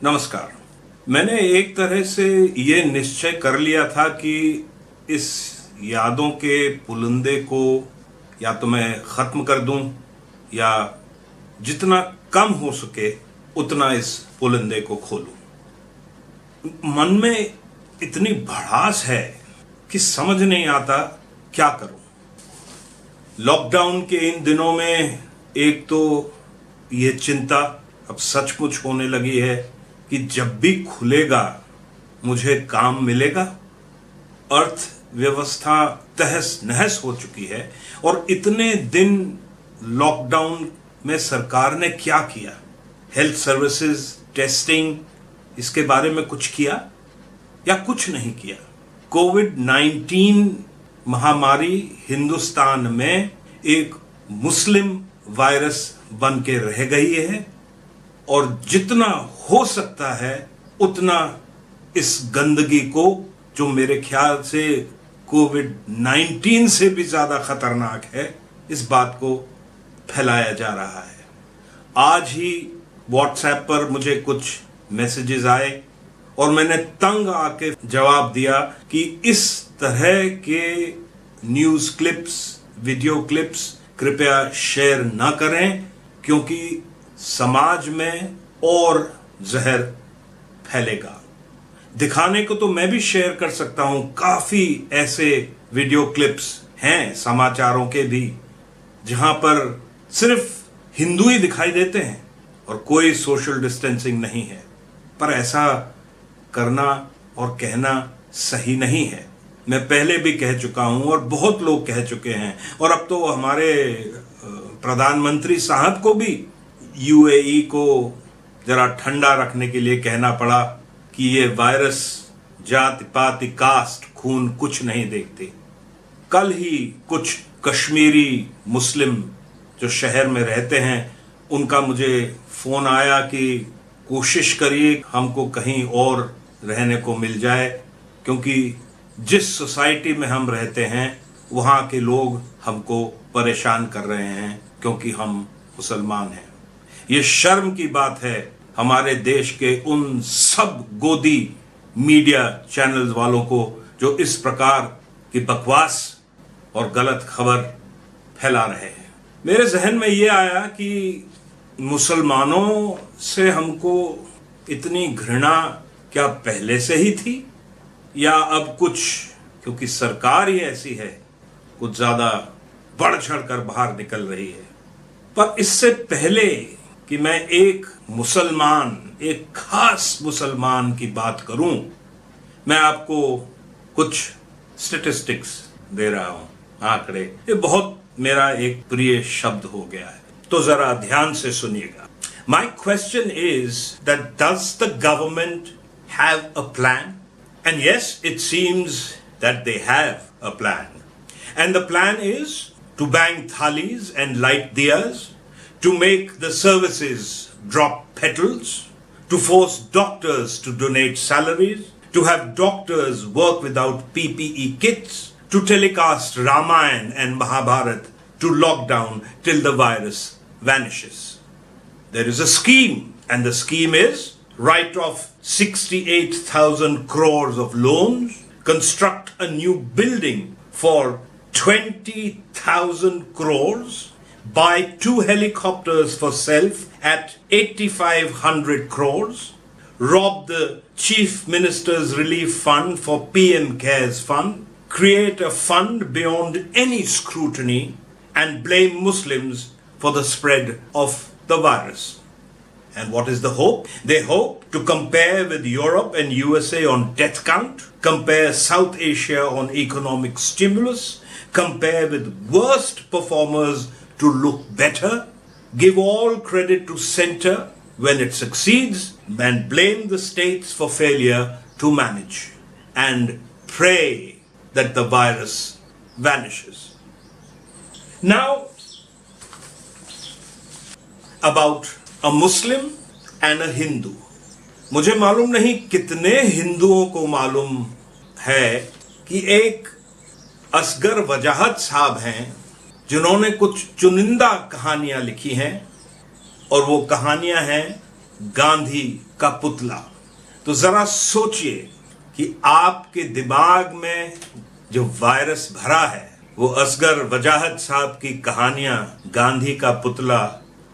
नमस्कार। मैंने एक तरह से ये निश्चय कर लिया था कि इस यादों के पुलंदे को या तो मैं ख़त्म कर दूं या जितना कम हो सके उतना इस पुलंदे को खोलूं। मन में इतनी भड़ास है कि समझ नहीं आता क्या करूं। लॉकडाउन के इन दिनों में एक तो ये चिंता अब सचमुच होने लगी है कि जब भी खुलेगा मुझे काम मिलेगा। अर्थव्यवस्था तहस नहस हो चुकी है और इतने दिन लॉकडाउन में सरकार ने क्या किया? हेल्थ सर्विसेज, टेस्टिंग, इसके बारे में कुछ किया या कुछ नहीं किया? कोविड-19 महामारी हिंदुस्तान में एक मुस्लिम वायरस बन के रह गई है और जितना हो सकता है उतना इस गंदगी को, जो मेरे ख्याल से कोविड-19 से भी ज्यादा खतरनाक है, इस बात को फैलाया जा रहा है। आज ही व्हाट्सएप पर मुझे कुछ मैसेजेस आए और मैंने तंग आके जवाब दिया कि इस तरह के न्यूज क्लिप्स, वीडियो क्लिप्स कृपया शेयर ना करें, क्योंकि समाज में और जहर फैलेगा। दिखाने को तो मैं भी शेयर कर सकता हूं, काफी ऐसे वीडियो क्लिप्स हैं समाचारों के भी जहां पर सिर्फ हिंदू ही दिखाई देते हैं और कोई सोशल डिस्टेंसिंग नहीं है। पर ऐसा करना और कहना सही नहीं है। मैं पहले भी कह चुका हूं और बहुत लोग कह चुके हैं, और अब तो हमारे प्रधानमंत्री साहब को भी यूएई को जरा ठंडा रखने के लिए कहना पड़ा कि ये वायरस जाति पाति कास्ट खून कुछ नहीं देखते। कल ही कुछ कश्मीरी मुस्लिम जो शहर में रहते हैं उनका मुझे फोन आया कि कोशिश करिए हमको कहीं और रहने को मिल जाए, क्योंकि जिस सोसाइटी में हम रहते हैं वहाँ के लोग हमको परेशान कर रहे हैं क्योंकि हम मुसलमान हैं। ये शर्म की बात है हमारे देश के उन सब गोदी मीडिया चैनल्स वालों को जो इस प्रकार की बकवास और गलत खबर फैला रहे हैं। मेरे जहन में ये आया कि मुसलमानों से हमको इतनी घृणा क्या पहले से ही थी, या अब कुछ क्योंकि सरकार ही ऐसी है कुछ ज्यादा बढ़ चढ़ कर बाहर निकल रही है। पर इससे पहले कि मैं एक मुसलमान, एक खास मुसलमान की बात करूं, मैं आपको कुछ स्टैटिस्टिक्स दे रहा हूं, आंकड़े। ये बहुत मेरा एक प्रिय शब्द हो गया है, तो जरा ध्यान से सुनिएगा। My question is that does the government have a plan? And yes, it seems that they have a plan, and the plan is to bang thalis and light diyas, to make the services drop petals, to force doctors to donate salaries, to have doctors work without PPE kits, to telecast Ramayana and Mahabharata, to lock down till the virus vanishes. There is a scheme, and the scheme is write off 68,000 crores of loans, construct a new building for 20,000 crores, buy 2 helicopters for self at 8,500 crores, rob the Chief Minister's Relief Fund for PM Cares Fund, create a fund beyond any scrutiny, and blame Muslims for the spread of the virus. And what is the hope? They hope to compare with Europe and USA on death count, compare South Asia on economic stimulus, compare with worst performers to look better, give all credit to center when it succeeds, and blame the states for failure to manage, and pray that the virus vanishes. Now, about a Muslim and a Hindu. मुझे मालूम नहीं कितने हिंदुओं को मालूम है कि एक असगर वजाहत साहब हैं जिन्होंने कुछ चुनिंदा कहानियां लिखी हैं, और वो कहानियां हैं गांधी का पुतला। तो जरा सोचिए कि आपके दिमाग में जो वायरस भरा है वो असगर वजाहत साहब की कहानियां, गांधी का पुतला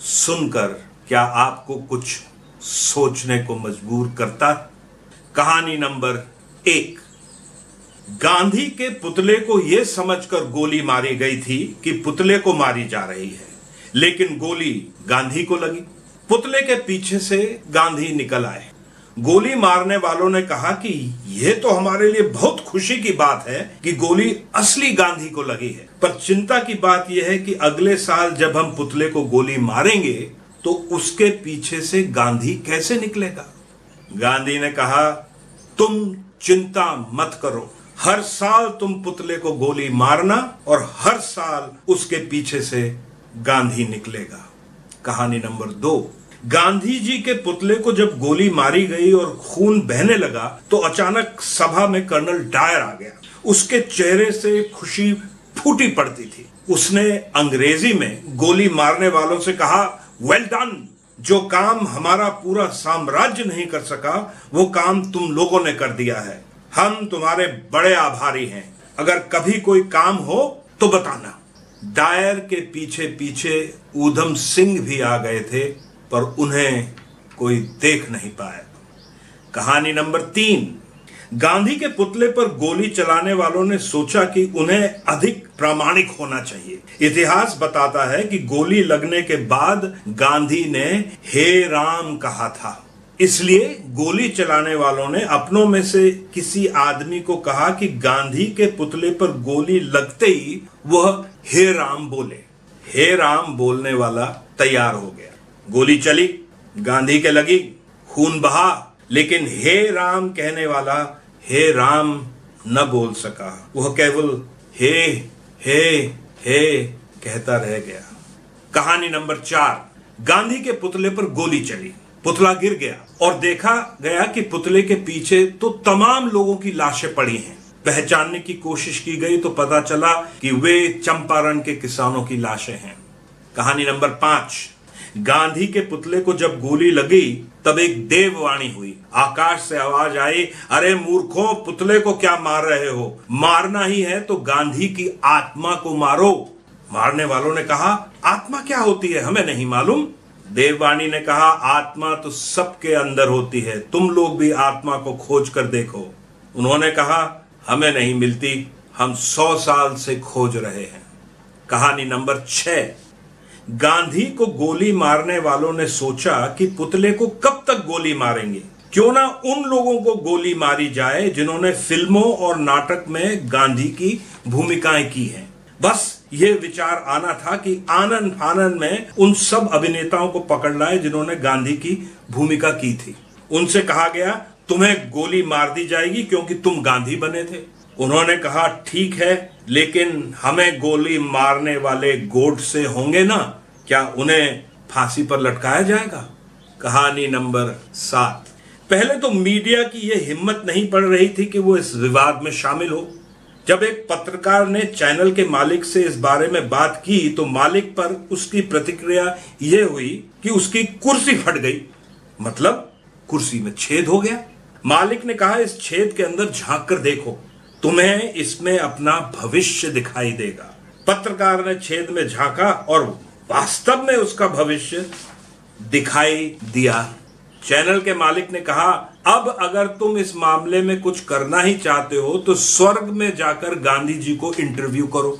सुनकर क्या आपको कुछ सोचने को मजबूर करता? कहानी नंबर 1। गांधी के पुतले को यह समझकर गोली मारी गई थी कि पुतले को मारी जा रही है, लेकिन गोली गांधी को लगी। पुतले के पीछे से गांधी निकल आए। गोली मारने वालों ने कहा कि यह तो हमारे लिए बहुत खुशी की बात है कि गोली असली गांधी को लगी है, पर चिंता की बात यह है कि अगले साल जब हम पुतले को गोली मारेंगे तो उसके पीछे से गांधी कैसे निकलेगा। गांधी ने कहा, तुम चिंता मत करो, हर साल तुम पुतले को गोली मारना और हर साल उसके पीछे से गांधी निकलेगा। कहानी नंबर 2। गांधी जी के पुतले को जब गोली मारी गई और खून बहने लगा तो अचानक सभा में कर्नल डायर आ गया। उसके चेहरे से खुशी फूटी पड़ती थी। उसने अंग्रेजी में गोली मारने वालों से कहा, वेल डन, जो काम हमारा पूरा साम्राज्य नहीं कर सका वो काम तुम लोगों ने कर दिया है। हम तुम्हारे बड़े आभारी हैं। अगर कभी कोई काम हो तो बताना। डायर के पीछे पीछे ऊधम सिंह भी आ गए थे, पर उन्हें कोई देख नहीं पाया। कहानी नंबर 3। गांधी के पुतले पर गोली चलाने वालों ने सोचा कि उन्हें अधिक प्रामाणिक होना चाहिए। इतिहास बताता है कि गोली लगने के बाद गांधी ने हे राम कहा था। इसलिए गोली चलाने वालों ने अपनों में से किसी आदमी को कहा कि गांधी के पुतले पर गोली लगते ही वह हे राम बोले। हे राम बोलने वाला तैयार हो गया। गोली चली, गांधी के लगी, खून बहा, लेकिन हे राम कहने वाला हे राम न बोल सका। वह केवल हे हे हे कहता रह गया। कहानी नंबर 4। गांधी के पुतले पर गोली चली, पुतला गिर गया और देखा गया कि पुतले के पीछे तो तमाम लोगों की लाशें पड़ी हैं। पहचानने की कोशिश की गई तो पता चला कि वे चंपारण के किसानों की लाशें हैं। कहानी नंबर 5। गांधी के पुतले को जब गोली लगी तब एक देववाणी हुई। आकाश से आवाज आई, अरे मूर्खों, पुतले को क्या मार रहे हो? मारना ही है तो गांधी की आत्मा को मारो। मारने वालों ने कहा, आत्मा क्या होती है, हमें नहीं मालूम। देववाणी ने कहा, आत्मा तो सबके अंदर होती है, तुम लोग भी आत्मा को खोज कर देखो। उन्होंने कहा, हमें नहीं मिलती, हम 100 साल से खोज रहे हैं। कहानी नंबर 6। गांधी को गोली मारने वालों ने सोचा कि पुतले को कब तक गोली मारेंगे, क्यों ना उन लोगों को गोली मारी जाए जिन्होंने फिल्मों और नाटक में गांधी की भूमिकाएं की हैं। बस यह विचार आना था कि आनंद फानन में उन सब अभिनेताओं को पकड़ लाए जिन्होंने गांधी की भूमिका की थी। उनसे कहा गया, तुम्हें गोली मार दी जाएगी क्योंकि तुम गांधी बने थे। उन्होंने कहा, ठीक है, लेकिन हमें गोली मारने वाले गोडसे होंगे ना, क्या उन्हें फांसी पर लटकाया जाएगा? कहानी नंबर 7। पहले तो मीडिया की यह हिम्मत नहीं पड़ रही थी कि वो इस विवाद में शामिल हो। जब एक पत्रकार ने चैनल के मालिक से इस बारे में बात की तो मालिक पर उसकी प्रतिक्रिया यह हुई कि उसकी कुर्सी फट गई, मतलब कुर्सी में छेद हो गया। मालिक ने कहा, इस छेद के अंदर झांक कर देखो, तुम्हें इसमें अपना भविष्य दिखाई देगा। पत्रकार ने छेद में झांका और वास्तव में उसका भविष्य दिखाई दिया। चैनल के मालिक ने कहा, अब अगर तुम इस मामले में कुछ करना ही चाहते हो तो स्वर्ग में जाकर गांधी जी को इंटरव्यू करो।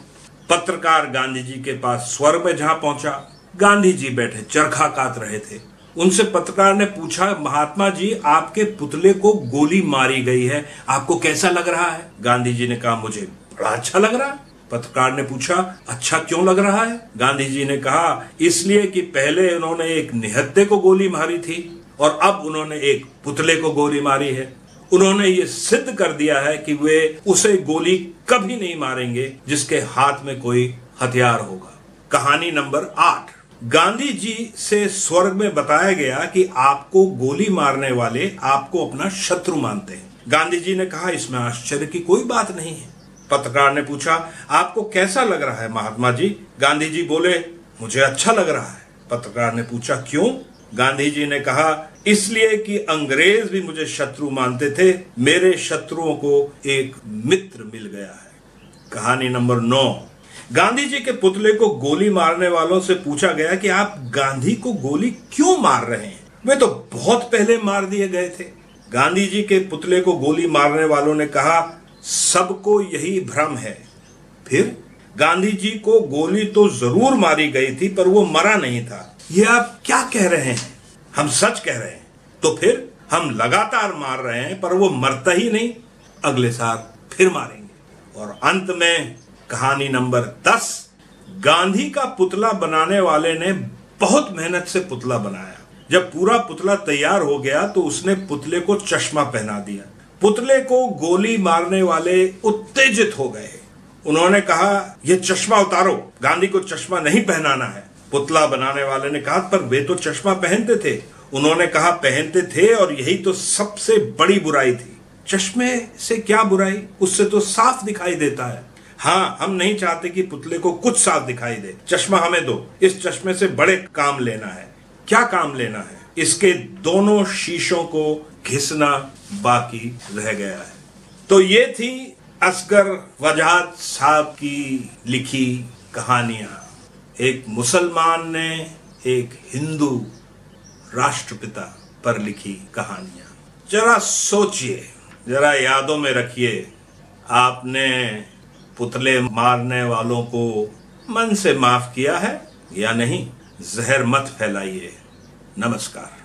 पत्रकार गांधी जी के पास स्वर्ग में जहां पहुंचा, गांधी जी बैठे चरखा काट रहे थे। उनसे पत्रकार ने पूछा, महात्मा जी, आपके पुतले को गोली मारी गई है, आपको कैसा लग रहा है? गांधी जी ने कहा, मुझे बड़ा अच्छा लग रहा है। पत्रकार ने पूछा, अच्छा क्यों लग रहा है? गांधी जी ने कहा, इसलिए कि पहले उन्होंने एक निहत्थे को गोली मारी थी और अब उन्होंने एक पुतले को गोली मारी है। उन्होंने ये सिद्ध कर दिया है कि वे उसे गोली कभी नहीं मारेंगे जिसके हाथ में कोई हथियार होगा। कहानी नंबर 8। गांधी जी से स्वर्ग में बताया गया कि आपको गोली मारने वाले आपको अपना शत्रु मानते हैं। गांधी जी ने कहा, इसमें आश्चर्य की कोई बात नहीं है। पत्रकार ने पूछा, आपको कैसा लग रहा है महात्मा जी? गांधी जी बोले, मुझे अच्छा लग रहा है। पत्रकार ने पूछा, क्यों? गांधी जी ने कहा, इसलिए कि अंग्रेज भी मुझे शत्रु मानते थे, मेरे शत्रुओं को एक मित्र मिल गया है। कहानी नंबर 9। गांधी जी के पुतले को गोली मारने वालों से पूछा गया कि आप गांधी को गोली क्यों मार रहे हैं, वे तो बहुत पहले मार दिए गए थे। गांधी जी के पुतले को गोली मारने वालों ने कहा, सबको यही भ्रम है। फिर गांधी जी को गोली तो जरूर मारी गई थी, पर वो मरा नहीं था। ये आप क्या कह रहे हैं? हम सच कह रहे हैं। तो फिर हम लगातार मार रहे हैं, पर वो मरता ही नहीं। अगले साल फिर मारेंगे। और अंत में कहानी नंबर 10। गांधी का पुतला बनाने वाले ने बहुत मेहनत से पुतला बनाया। जब पूरा पुतला तैयार हो गया तो उसने पुतले को चश्मा पहना दिया। पुतले को गोली मारने वाले उत्तेजित हो गए। उन्होंने कहा, यह चश्मा उतारो, गांधी को चश्मा नहीं पहनाना है। पुतला बनाने वाले ने कहा, पर वे तो चश्मा पहनते थे। उन्होंने कहा, पहनते थे, और यही तो सबसे बड़ी बुराई थी। चश्मे से क्या बुराई, उससे तो साफ दिखाई देता है। हाँ, हम नहीं चाहते कि पुतले को कुछ साफ दिखाई दे। चश्मा हमें दो, इस चश्मे से बड़े काम लेना है। क्या काम लेना है? इसके दोनों शीशों को घिसना बाकी रह गया है। तो ये थी असगर वजाहत साहब की लिखी कहानियां। एक मुसलमान ने एक हिंदू राष्ट्रपिता पर लिखी कहानियां। जरा सोचिए, जरा यादों में रखिए, आपने पुतले मारने वालों को मन से माफ किया है या नहीं? जहर मत फैलाइए। नमस्कार।